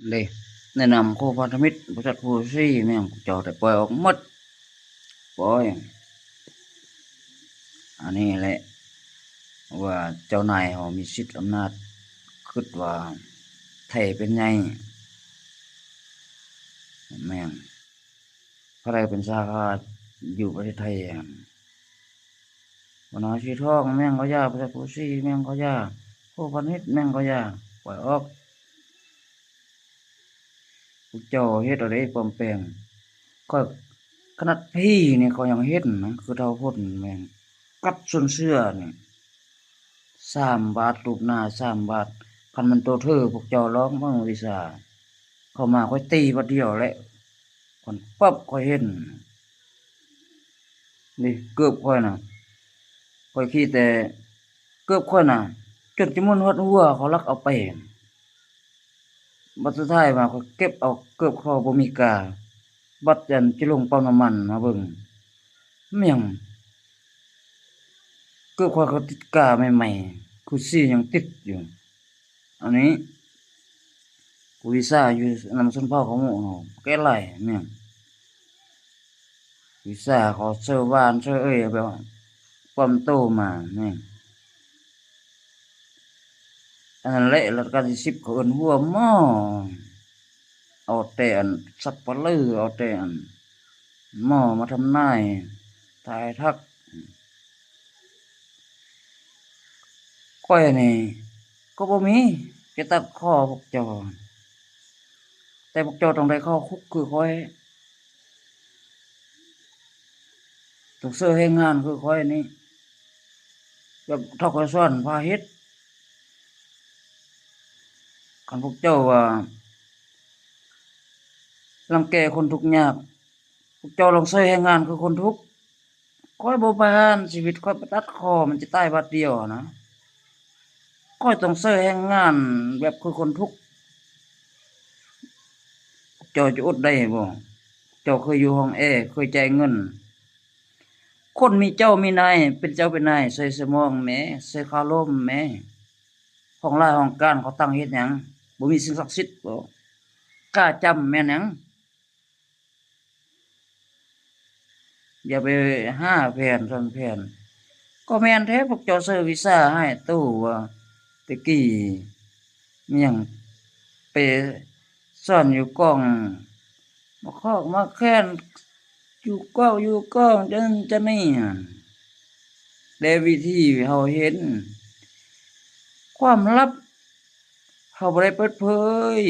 เลยแนะนำโคพันธมิตรบริษัทผู้ซี่แม่งจอแต่ปล่อยออกหมดปล่อยอันนี้แหละว่าเจ้านายเขามีสิทธิ์อำนาจคิดว่าไทยเป็นไงแม่งพระใดเป็นสาขาอยู่ประเทศไทยวันนาชีทองแม่งก็ยาบริษัทผู้ซี่แม่งก็ยาโคพันธมิตรแม่งก็ยาปล่อยออกเจ้าเฮ็ดอะไรปลอมแปลงก็ขนาดพี่นี่เขายังเฮ็ดนะคือเท่าพ้นแม่งกัดส่วนเสื้อนี่3 บาทรูปหน้า3 บาทคันมันโตเธอพวกเจ้าร้องบ้างวิชาเข้ามาค่อยตีบัดเดียวแหละคนปั๊บค่อยเห็นนี่เกือบค่อยน่ะค่อยคิดแต่เกือบค่อยน่ะจนจะมุนฮอดหัวเขาลักเอาไปบัดสุดท้ายมาค่อยเก็บเอาเกือบเขาบ่มีกาบัดจันจิลงปั๊มน้ำมันมาเบิ่งแม่งเกือบค่อยเขาติดกาใหม่ๆคือซี่ยังติดอยู่อันนี้กูวีซ่าอยู่นำชนเผ่าเขาหมู่เนาะแก้ไล่แม่งวีซ่าเขาเซอร์บ้านเซอร์เอ้ยแบบปลอมโตมาแม่งอันนั้นแหละรัชกาลที่10เขาเอิ้นหัวหม้อเอาแต่อันสับปะเลอเอาแต่อันหม้อมาทำนายทายทักข้อยนี่ก็บ่มีจะตัดคอพวกเจ้าแต่พวกเจ้าต้องได้เข้าคุกคือข้อยต้องเสื้อให้งานคือข้อยนี่แบบทกศพาเฮ็ดคันพวกเจ้าว่ารังแกคนทุกข์ยากพวกเจ้าลองใช้ให้งานคือคนทุกข์ข้อยบ่ปานชีวิตข้อยไปตัดคอมันจะตายบัดเดียวนะข้อยต้องใช้ให้งานแบบคือคนทุกข์เจ้าจะอดได้บ่เจ้าเคยอยู่ห้องแอร์เคยจ่ายเงินคนมีเจ้ามีนายเป็นเจ้าเป็นนายใส่สมองแหมใส่คารมแหมห้องลายห้องการเขาตั้งเฮ็ดหยังบ่มีสิ่งศักดิ์สิทธิ์บ่กล้าจำแม่นหยังอย่าไปหาแผนซ่อนแผนก็แม่นแท้พวกเจ้าซื้อวีซ่าให้ตู้ว่าตะกี้มีหยังไปซ่อนอยู่กล้องมาคอกมาแค้นอยู่กล้องจังจังนี่แต่วิธีเฮาเห็นความลับเฮาบ่ได้เปิดเผย